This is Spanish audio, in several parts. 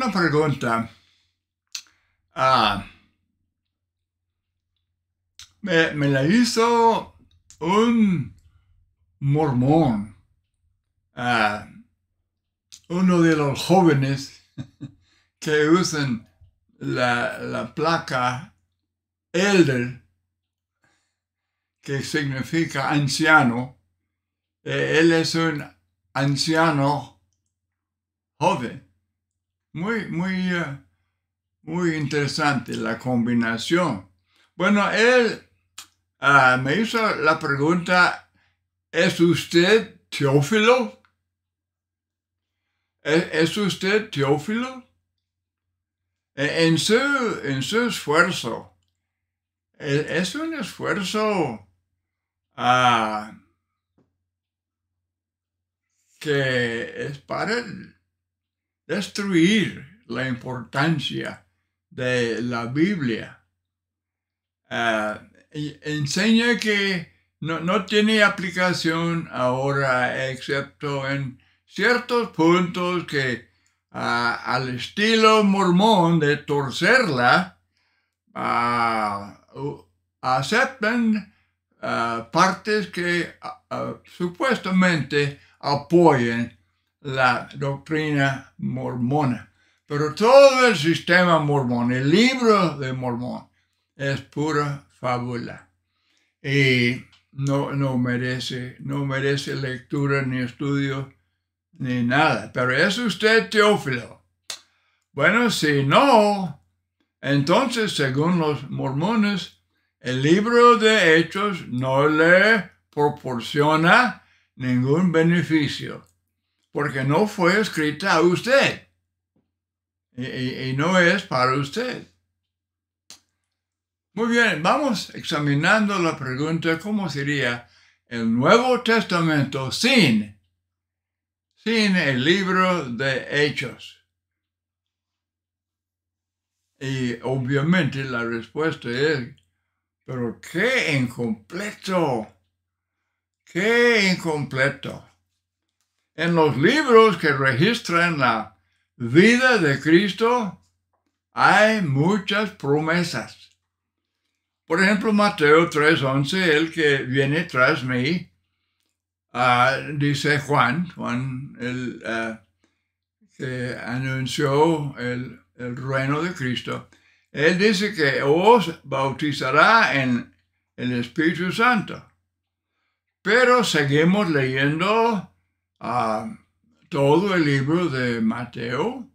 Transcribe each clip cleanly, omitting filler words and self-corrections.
una pregunta. Me la hizo un mormón, uno de los jóvenes que usan la placa elder, que significa anciano. Él es un anciano joven. Muy interesante la combinación. Bueno, él me hizo la pregunta, ¿es usted Teófilo? ¿Es usted Teófilo? En su esfuerzo, es un esfuerzo que es para destruir la importancia de la Biblia. Enseña que no tiene aplicación ahora, excepto en ciertos puntos que al estilo mormón de torcerla, aceptan partes que supuestamente apoyen la doctrina mormona. Pero todo el sistema mormón, el libro de Mormón, es pura fábula y no merece lectura ni estudio ni nada. Pero ¿es usted Teófilo? Bueno, si no, entonces, según los mormones, el libro de Hechos no le proporciona ningún beneficio, porque no fue escrita a usted y no es para usted. Muy bien, vamos examinando la pregunta, ¿cómo sería el Nuevo Testamento sin el libro de Hechos? Y obviamente la respuesta es, pero qué incompleto, qué incompleto. En los libros que registran la vida de Cristo hay muchas promesas. Por ejemplo, Mateo 3:11, el que viene tras mí, dice Juan, el que anunció el reino de Cristo, él dice que os bautizará en el Espíritu Santo. Pero seguimos leyendo todo el libro de Mateo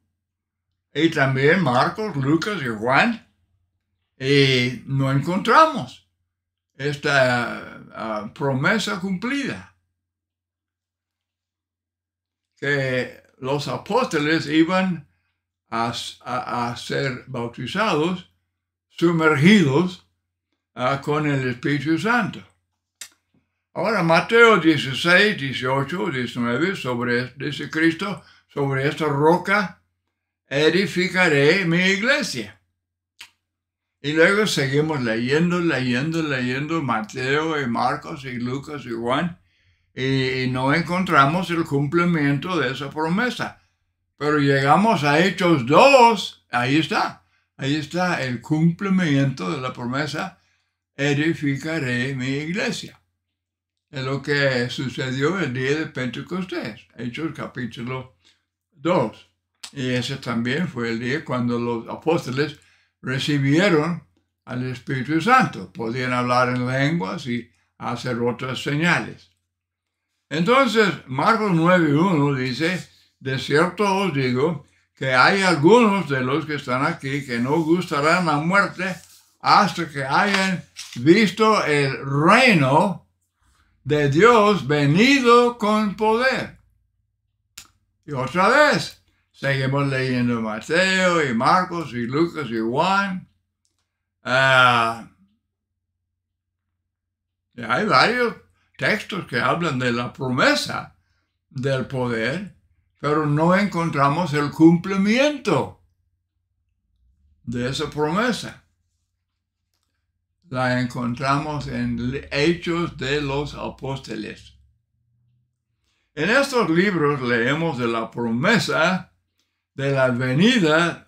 y también Marcos, Lucas y Juan, y no encontramos esta promesa cumplida, que los apóstoles iban a ser bautizados, sumergidos con el Espíritu Santo. Ahora, Mateo 16, 18, 19, dice Cristo, sobre esta roca edificaré mi iglesia. Y luego seguimos leyendo Mateo y Marcos y Lucas y Juan, y no encontramos el cumplimiento de esa promesa. Pero llegamos a Hechos 2, ahí está el cumplimiento de la promesa, edificaré mi iglesia. Es lo que sucedió el día de Pentecostés, Hechos capítulo 2. Y ese también fue el día cuando los apóstoles recibieron al Espíritu Santo. Podían hablar en lenguas y hacer otras señales. Entonces, Marcos 9:1 dice, de cierto os digo que hay algunos de los que están aquí que no gustarán la muerte hasta que hayan visto el reino de Dios venido con poder. Y otra vez, seguimos leyendo Mateo y Marcos y Lucas y Juan. Y hay varios textos que hablan de la promesa del poder, pero no encontramos el cumplimiento de esa promesa. La encontramos en Hechos de los Apóstoles. En estos libros leemos de la promesa de la venida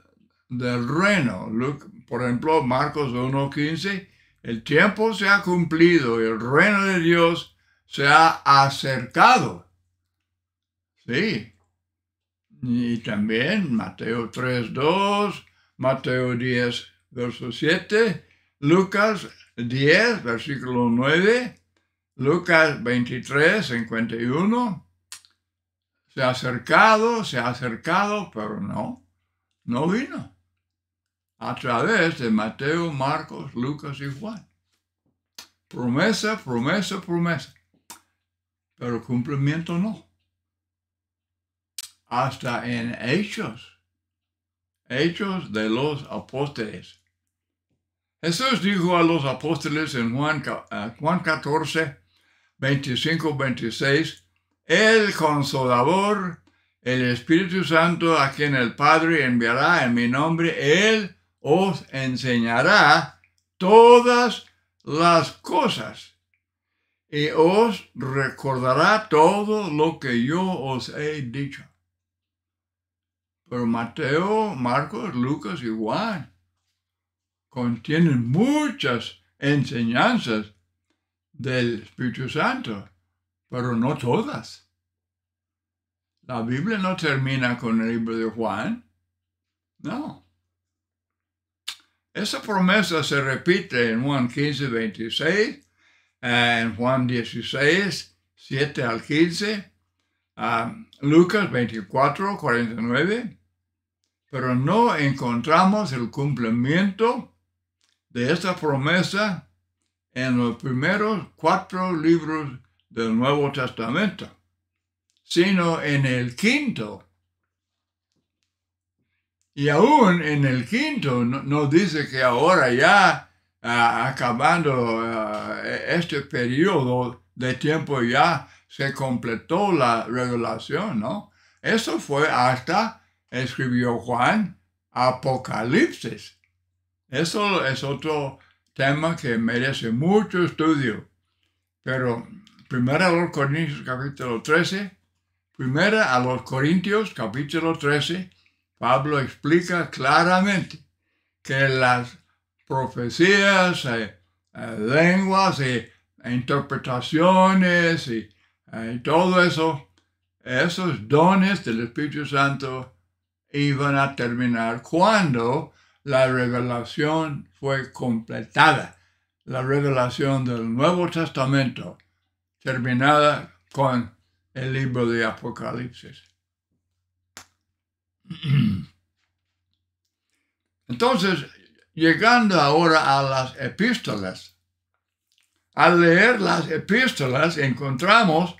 del reino. Por ejemplo, Marcos 1:15, el tiempo se ha cumplido y el reino de Dios se ha acercado. Sí. Y también Mateo 3:2, Mateo 10, verso 7, Lucas 10, versículo 9, Lucas 23:51. Se ha acercado, pero no vino. A través de Mateo, Marcos, Lucas y Juan. Promesa, promesa, promesa. Pero cumplimiento no. Hasta en Hechos de los apóstoles. Jesús dijo a los apóstoles en Juan 14, 25, 26, el Consolador, el Espíritu Santo, a quien el Padre enviará en mi nombre, Él os enseñará todas las cosas y os recordará todo lo que yo os he dicho. Pero Mateo, Marcos, Lucas y Juan contienen muchas enseñanzas del Espíritu Santo, pero no todas. La Biblia no termina con el libro de Juan. No. Esa promesa se repite en Juan 15, 26, en Juan 16, 7 al 15, Lucas 24, 49, pero no encontramos el cumplimiento de esta promesa en los primeros 4 libros del Nuevo Testamento, sino en el quinto. Y aún en el quinto no dice que ahora ya acabando este periodo de tiempo ya se completó la revelación, ¿no? Eso fue hasta escribió Juan Apocalipsis. Eso es otro tema que merece mucho estudio. Pero Primera a los Corintios capítulo 13, Pablo explica claramente que las profecías, lenguas e interpretaciones y todo eso, esos dones del Espíritu Santo iban a terminar cuando la revelación fue completada. La revelación del Nuevo Testamento, terminada con el libro de Apocalipsis. Entonces, llegando ahora a las epístolas, al leer las epístolas encontramos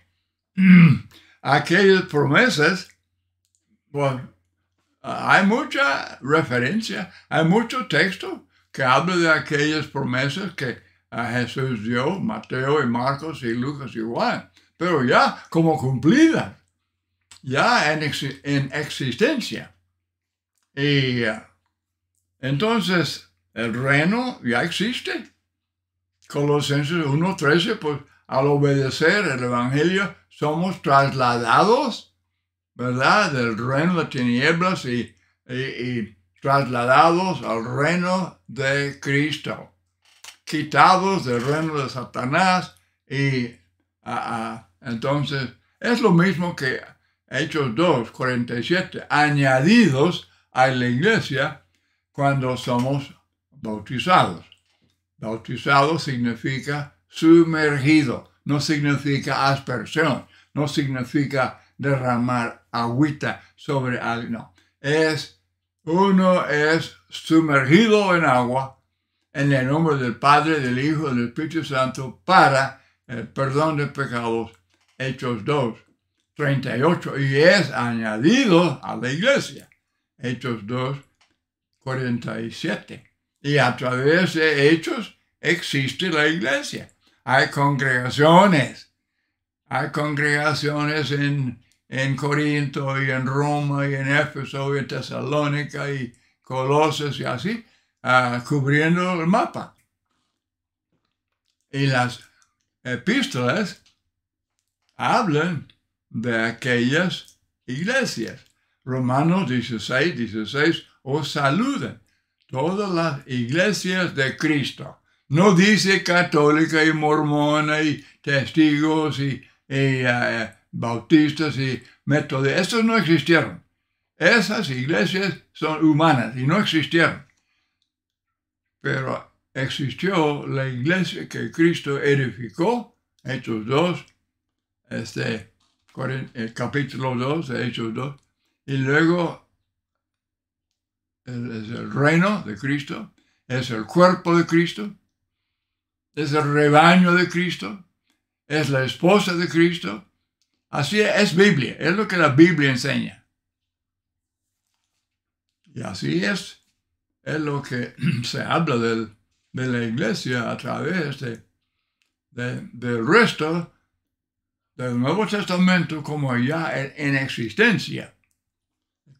aquellas promesas. Bueno, hay mucha referencia, hay mucho texto que habla de aquellas promesas que Jesús dio, Mateo y Marcos y Lucas y Juan, pero ya como cumplidas, ya en existencia. Y entonces el reino ya existe. Colosenses 1:13, pues al obedecer el Evangelio somos trasladados, ¿verdad?, del reino de tinieblas y trasladados al reino de Cristo, quitados del reino de Satanás y entonces es lo mismo que Hechos 2:47, añadidos a la iglesia cuando somos bautizados. Bautizado significa sumergido, no significa aspersión, no significa derramar agüita sobre algo, no. Uno es sumergido en agua en el nombre del Padre, del Hijo y del Espíritu Santo para el perdón de pecados. Hechos 2:38, y es añadido a la iglesia. Hechos 2:47. Y a través de Hechos existe la iglesia. Hay congregaciones en Corinto y en Roma y en Éfeso y en Tesalónica y Colosas y así, cubriendo el mapa. Y las epístolas hablan de aquellas iglesias. Romanos 16, os saludan todas las iglesias de Cristo. No dice católica y mormona y testigos y bautistas y metodistas. Estos no existieron. Esas iglesias son humanas y no existieron. Pero existió la iglesia que Cristo edificó, Hechos 2, el capítulo 2 de Hechos 2, y luego es el reino de Cristo, es el cuerpo de Cristo, es el rebaño de Cristo, es la esposa de Cristo. Así es Biblia, es lo que la Biblia enseña. Y así es lo que se habla de la iglesia a través del resto del Nuevo Testamento como ya en existencia,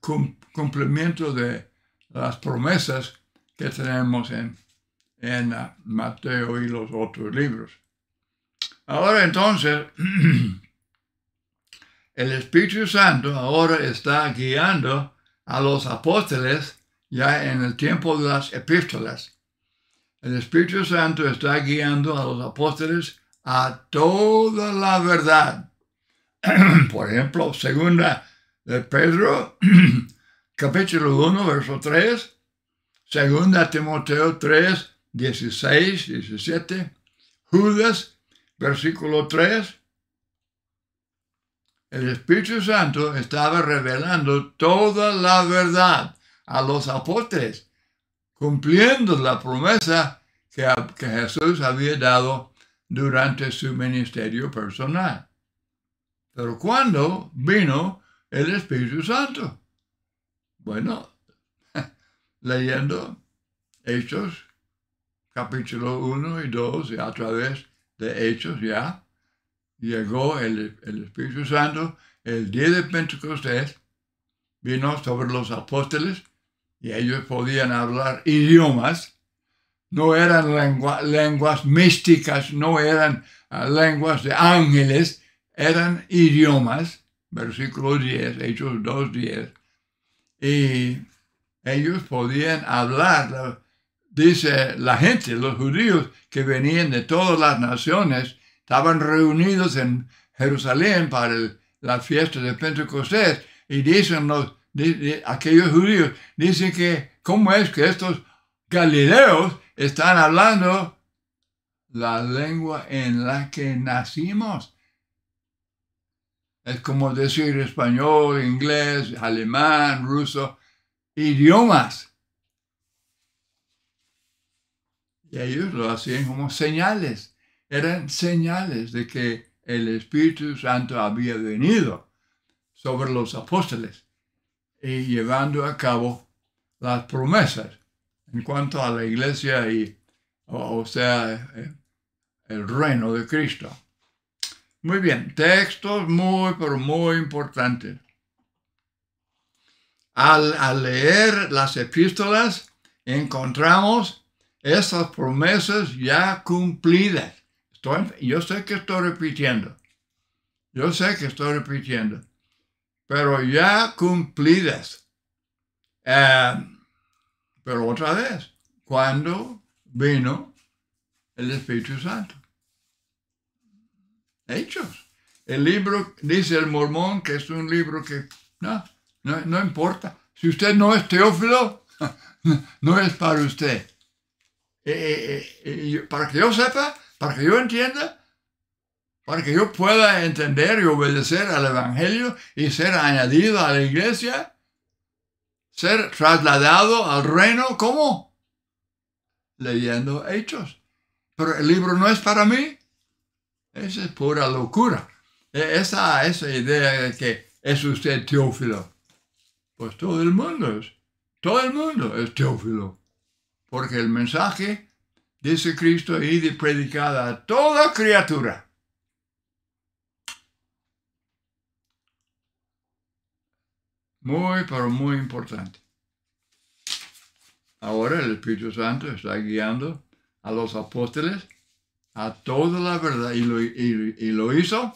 cumplimiento de las promesas que tenemos en Mateo y los otros libros. Ahora entonces, el Espíritu Santo ahora está guiando a los apóstoles ya en el tiempo de las epístolas. El Espíritu Santo está guiando a los apóstoles a toda la verdad. Por ejemplo, segunda de Pedro, capítulo 1, verso 3, segunda Timoteo 3, 16, 17, Judas, versículo 3. El Espíritu Santo estaba revelando toda la verdad a los apóstoles, cumpliendo la promesa que Jesús había dado durante su ministerio personal. Pero ¿cuándo vino el Espíritu Santo? Bueno, leyendo Hechos, capítulo 1 y 2, y a través de Hechos ya, llegó el Espíritu Santo el día de Pentecostés, vino sobre los apóstoles, y ellos podían hablar idiomas. No eran lenguas místicas, no eran lenguas de ángeles, eran idiomas. Versículo 10, Hechos 2:10. Y ellos podían hablar, dice la gente, los judíos que venían de todas las naciones, estaban reunidos en Jerusalén para la fiesta de Pentecostés, y dicen aquellos judíos, dicen que cómo es que estos galileos están hablando la lengua en la que nacimos. Es como decir español, inglés, alemán, ruso, idiomas. Y ellos lo hacían como señales. Eran señales de que el Espíritu Santo había venido sobre los apóstoles y llevando a cabo las promesas en cuanto a la iglesia o sea, el reino de Cristo. Muy bien, textos pero muy importantes. Al leer las epístolas, encontramos esas promesas ya cumplidas. Yo sé que estoy repitiendo. Pero ya cumplidas. Pero otra vez, ¿cuándo vino el Espíritu Santo? Hechos. El libro, dice el mormón, que es un libro que no importa. Si usted no es Teófilo, no es para usted. Para que yo sepa, para que yo entienda, para que yo pueda entender y obedecer al Evangelio y ser añadido a la iglesia, ser trasladado al reino, ¿cómo? Leyendo Hechos. Pero el libro no es para mí. Esa es pura locura. Esa idea de que es usted Teófilo. Pues todo el mundo es Teófilo. Porque el mensaje, dice Cristo, id y predicad a toda criatura. Muy, pero muy importante. Ahora el Espíritu Santo está guiando a los apóstoles a toda la verdad y lo hizo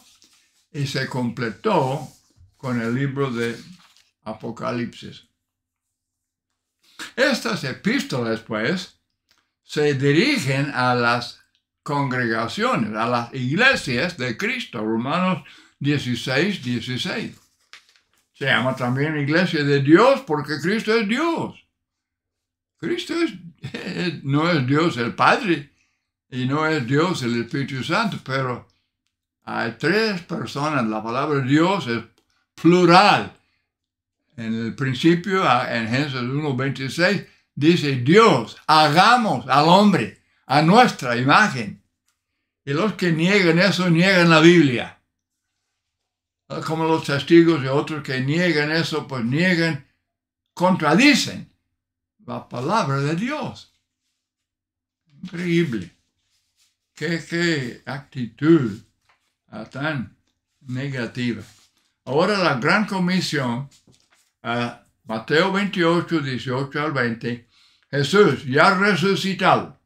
y se completó con el libro de Apocalipsis. Estas epístolas, pues, se dirigen a las congregaciones, a las iglesias de Cristo. Romanos 16, 16. Se llama también iglesia de Dios porque Cristo es Dios. Cristo no es Dios el Padre y no es Dios el Espíritu Santo, pero hay tres personas. La palabra Dios es plural. En el principio, en Génesis 1:26, dice Dios, hagamos al hombre a nuestra imagen. Y los que niegan eso, niegan la Biblia. Como los testigos y otros que niegan eso, pues contradicen la palabra de Dios. Increíble. Qué actitud tan negativa. Ahora la gran comisión, Mateo 28, 18 al 20, Jesús ya resucitado,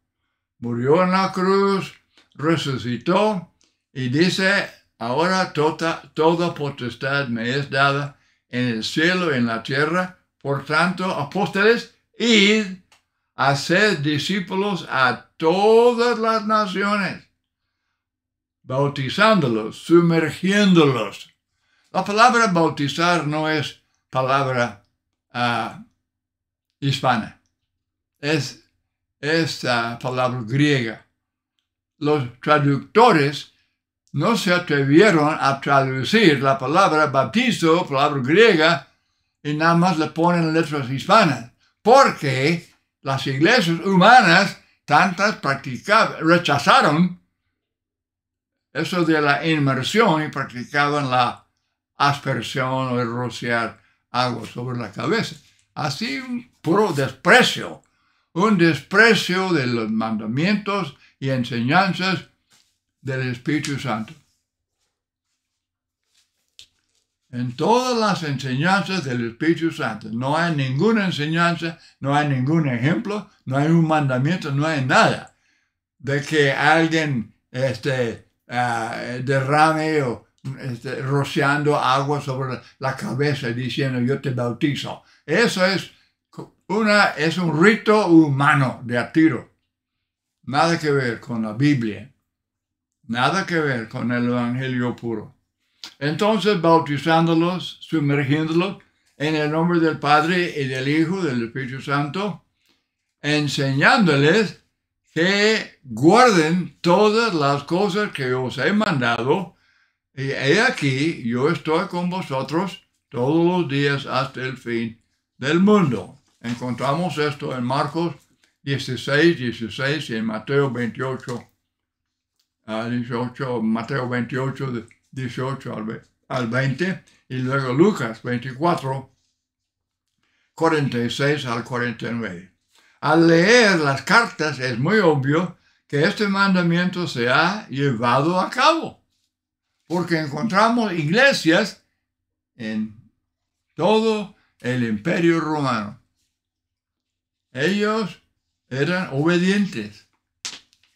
murió en la cruz, resucitó y dice, ahora toda potestad me es dada en el cielo y en la tierra. Por tanto, apóstoles, id a ser discípulos a todas las naciones, bautizándolos, sumergiéndolos. La palabra bautizar no es palabra hispana, es palabra griega. Los traductores no se atrevieron a traducir la palabra bautizo, palabra griega, y nada más le ponen letras hispanas, porque las iglesias humanas, tantas rechazaron eso de la inmersión y practicaban la aspersión o el rociar agua sobre la cabeza. Así un puro desprecio, un desprecio de los mandamientos y enseñanzas del Espíritu Santo. En todas las enseñanzas del Espíritu Santo no hay ninguna enseñanza, no hay ningún ejemplo, no hay un mandamiento, no hay nada de que alguien derrame o rociando agua sobre la cabeza diciendo yo te bautizo. Eso es un rito humano de a tiro. Nada que ver con la Biblia. Nada que ver con el Evangelio puro. Entonces, bautizándolos, sumergiéndolos en el nombre del Padre y del Hijo y del Espíritu Santo, enseñándoles que guarden todas las cosas que os he mandado, y he aquí, yo estoy con vosotros todos los días hasta el fin del mundo. Encontramos esto en Marcos 16, 16 y en Mateo 28, Mateo 28, 18 al 20, y luego Lucas 24, 46 al 49. Al leer las cartas es muy obvio que este mandamiento se ha llevado a cabo, porque encontramos iglesias en todo el Imperio Romano. Ellos eran obedientes,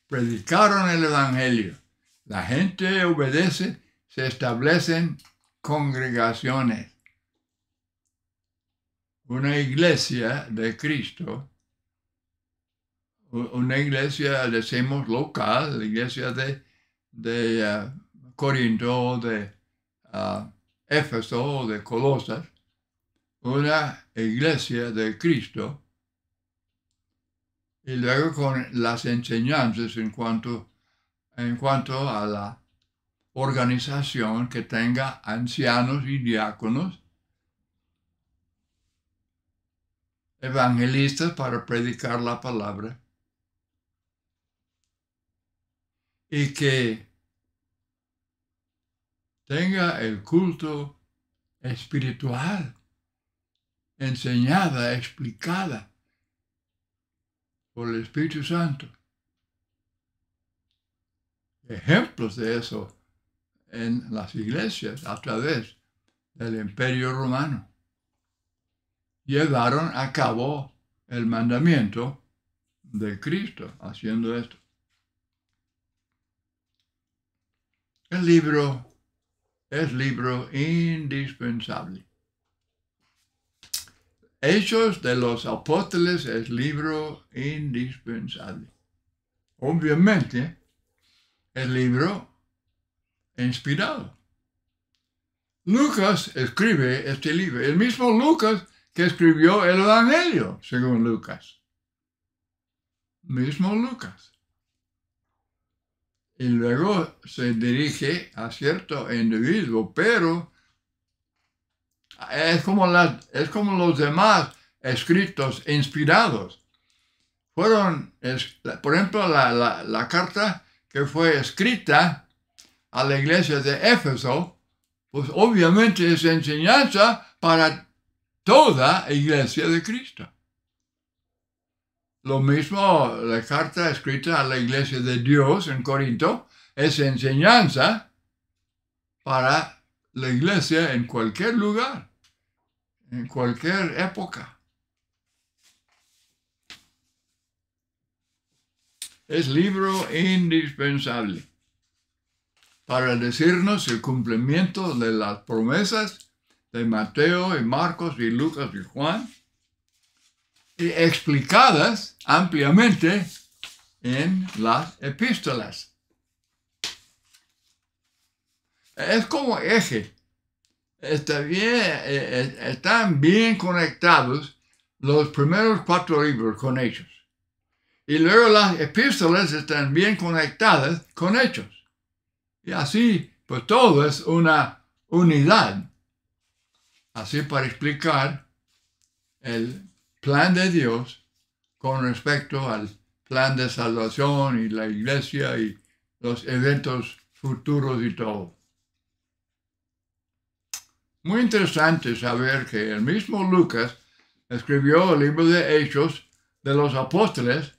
predicaron el Evangelio. La gente obedece, se establecen congregaciones. Una iglesia de Cristo, una iglesia, decimos, local, la iglesia de Corinto, de Éfeso, de Colosas, una iglesia de Cristo, y luego con las enseñanzas en cuanto a la organización que tenga ancianos y diáconos, evangelistas para predicar la palabra, y que tenga el culto espiritual enseñada, explicada por el Espíritu Santo. Ejemplos de eso en las iglesias a través del Imperio Romano. Llevaron a cabo el mandamiento de Cristo haciendo esto. El libro es libro indispensable. Hechos de los Apóstoles es libro indispensable. Obviamente, el libro inspirado. Lucas escribe este libro. El mismo Lucas que escribió el Evangelio, según Lucas. Mismo Lucas. Y luego se dirige a cierto individuo, pero es como los demás escritos inspirados. Fueron, por ejemplo, la carta que fue escrita a la iglesia de Éfeso, pues obviamente es enseñanza para toda iglesia de Cristo. Lo mismo la carta escrita a la iglesia de Dios en Corinto es enseñanza para la iglesia en cualquier lugar, en cualquier época. Es libro indispensable para decirnos el cumplimiento de las promesas de Mateo y Marcos y Lucas y Juan, y explicadas ampliamente en las epístolas. Es como eje. Están bien conectados los primeros 4 libros con Hechos. Y luego las epístolas están bien conectadas con Hechos. Y así, pues todo es una unidad. Así para explicar el plan de Dios con respecto al plan de salvación y la iglesia y los eventos futuros y todo. Muy interesante saber que el mismo Lucas escribió el libro de Hechos de los Apóstoles,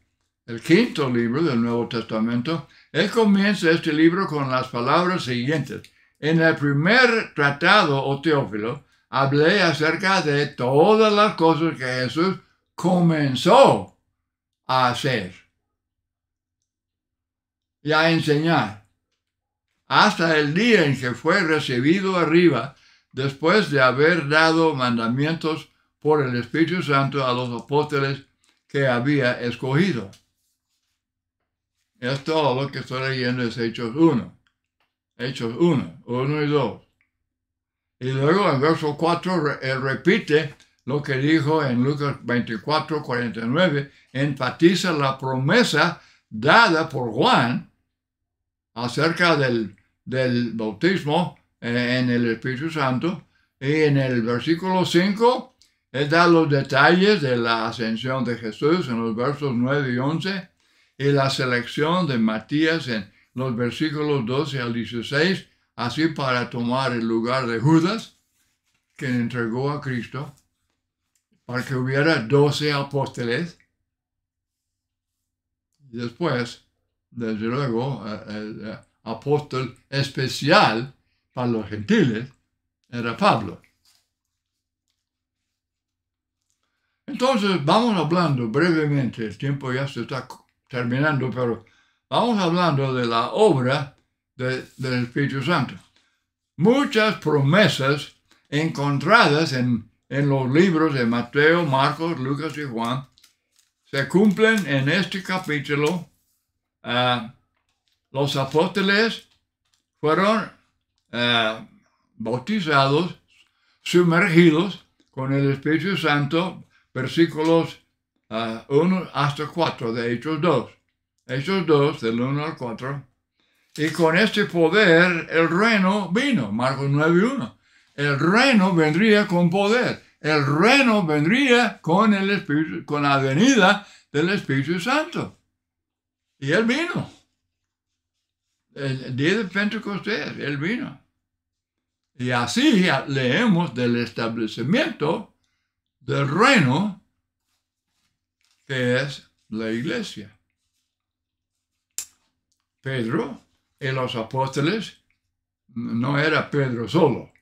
el 5º libro del Nuevo Testamento. Él comienza este libro con las palabras siguientes: en el primer tratado, oh Teófilo, hablé acerca de todas las cosas que Jesús comenzó a hacer y a enseñar, hasta el día en que fue recibido arriba, después de haber dado mandamientos por el Espíritu Santo a los apóstoles que había escogido. Es todo lo que estoy leyendo, es Hechos 1. Hechos 1 y 2. Y luego en verso 4 él repite lo que dijo en Lucas 24, 49, enfatiza la promesa dada por Juan acerca del bautismo en el Espíritu Santo. Y en el versículo 5, él da los detalles de la ascensión de Jesús en los versos 9 y 11, y la selección de Matías en los versículos 12 al 16, así para tomar el lugar de Judas, quien entregó a Cristo, para que hubiera 12 apóstoles. Y después, desde luego, el apóstol especial para los gentiles era Pablo. Entonces, vamos hablando brevemente, el tiempo ya se está terminando, pero vamos hablando de la obra del Espíritu Santo. Muchas promesas encontradas en los libros de Mateo, Marcos, Lucas y Juan se cumplen en este capítulo. Los apóstoles fueron bautizados, sumergidos con el Espíritu Santo, versículos 1 hasta 4 de Hechos 2. Hechos 2, del 1 al 4. Y con este poder el reino vino, Marcos 9 y 1. El reino vendría con poder. El reino vendría con el Espíritu, con la venida del Espíritu Santo. Y él vino. El día de Pentecostés, él vino. Y así leemos del establecimiento del reino que es la iglesia. Pedro y los apóstoles, no era Pedro solo.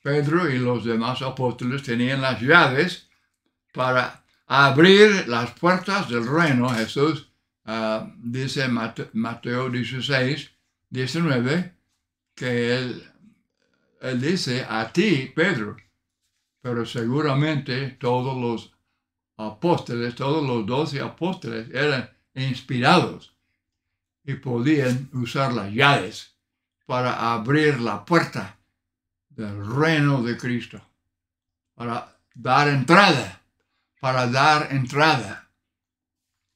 Pedro y los demás apóstoles tenían las llaves para abrir las puertas del reino. Jesús dice en Mateo 16, 19, que él dice a ti, Pedro, pero seguramente todos los apóstoles, todos los 12 apóstoles eran inspirados y podían usar las llaves para abrir la puerta del reino de Cristo, para dar entrada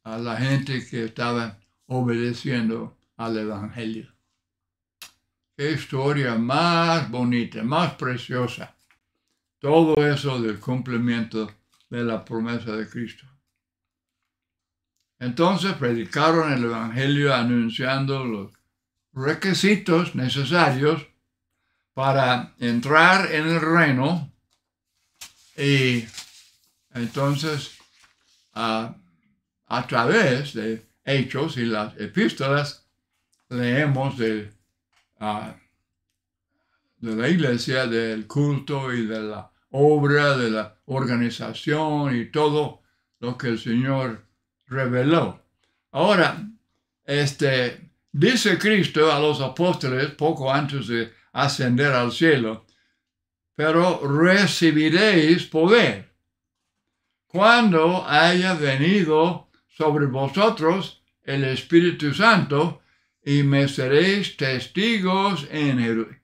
a la gente que estaba obedeciendo al Evangelio. Qué historia más bonita, más preciosa. Todo eso del cumplimiento de la promesa de Cristo. Entonces predicaron el Evangelio anunciando los requisitos necesarios para entrar en el reino, y entonces a través de Hechos y las epístolas leemos de la iglesia, del culto y de la obra, de la organización y todo lo que el Señor reveló. Ahora, dice Cristo a los apóstoles poco antes de ascender al cielo: pero recibiréis poder cuando haya venido sobre vosotros el Espíritu Santo, y me seréis testigos en Jerusalén.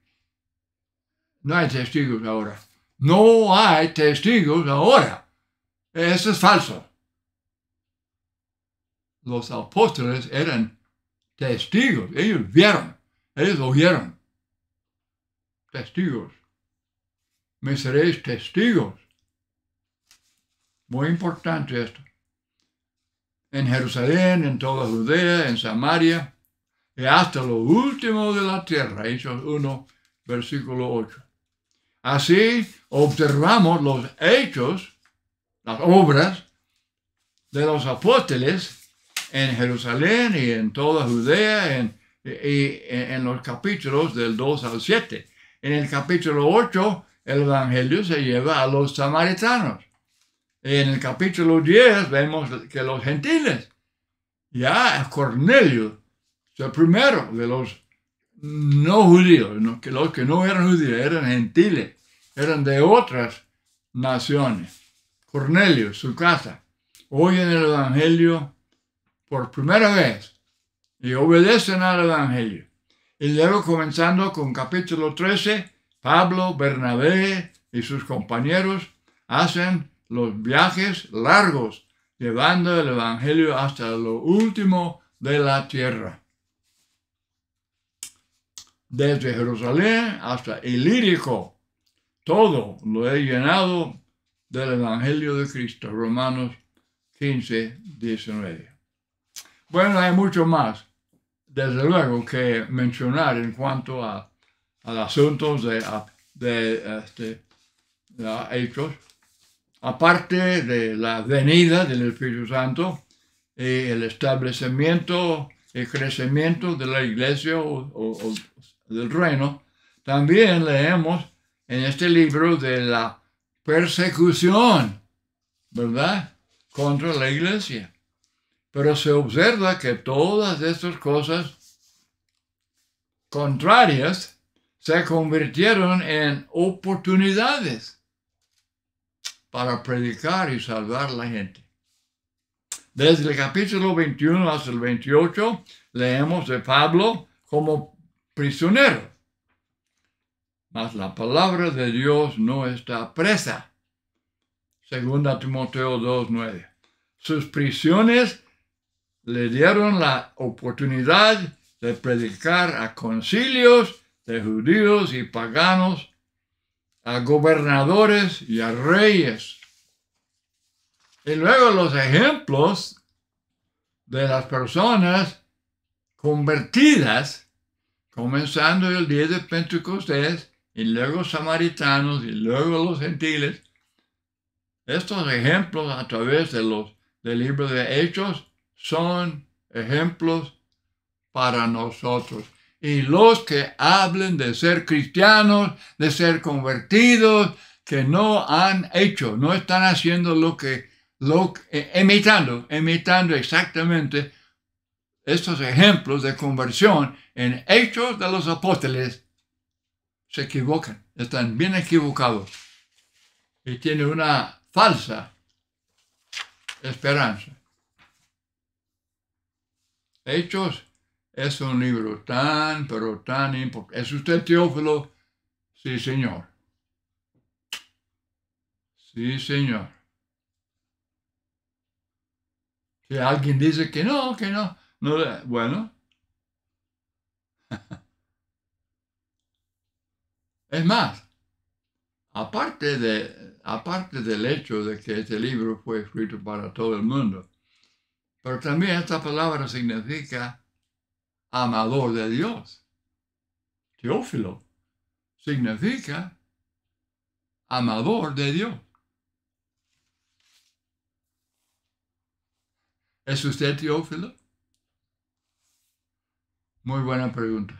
No hay testigos ahora. No hay testigos ahora. Eso es falso. Los apóstoles eran testigos. Ellos vieron. Ellos oyeron. Testigos. Me seréis testigos. Muy importante esto. En Jerusalén, en toda Judea, en Samaria, y hasta lo último de la tierra. Hechos 1, versículo 8. Así observamos los hechos, las obras de los apóstoles en Jerusalén y en toda Judea, y en los capítulos del 2 al 7. En el capítulo 8, el Evangelio se lleva a los samaritanos. En el capítulo 10 vemos que los gentiles, ya Cornelio, el primero de los no judíos, que los que no eran judíos, eran gentiles, eran de otras naciones. Cornelio, su casa, oyen el Evangelio por primera vez y obedecen al Evangelio. Y luego, comenzando con capítulo 13, Pablo, Bernabé y sus compañeros hacen los viajes largos, llevando el Evangelio hasta lo último de la tierra. Desde Jerusalén hasta Ilírico, todo lo he llenado del Evangelio de Cristo. Romanos 15, 19. Bueno, hay mucho más, desde luego, que mencionar en cuanto al asunto de Hechos. Aparte de la venida del Espíritu Santo y el establecimiento y crecimiento de la iglesia o del reino, también leemos en este libro de la persecución, ¿verdad?, contra la iglesia. Pero se observa que todas estas cosas contrarias se convirtieron en oportunidades para predicar y salvar a la gente. Desde el capítulo 21 hasta el 28 leemos de Pablo como prisionero. Mas la palabra de Dios no está presa. 2 Timoteo 2:9. Sus prisiones le dieron la oportunidad de predicar a concilios de judíos y paganos, a gobernadores y a reyes. Y luego los ejemplos de las personas convertidas, comenzando el día de Pentecostés, y luego samaritanos, y luego los gentiles. Estos ejemplos a través del libro de Hechos son ejemplos para nosotros. Y los que hablen de ser cristianos, de ser convertidos, que no han hecho, no están haciendo imitando exactamente estos ejemplos de conversión en Hechos de los Apóstoles, se equivocan, están bien equivocados. y tiene una falsa esperanza. Hechos es un libro tan, pero tan importante. ¿Es usted Teófilo? Sí, señor. Sí, señor. Si alguien dice que no, no, bueno. Es más, aparte del hecho de que este libro fue escrito para todo el mundo, pero también esta palabra significa amador de Dios. Teófilo significa amador de Dios. ¿Es usted Teófilo? Muy buena pregunta.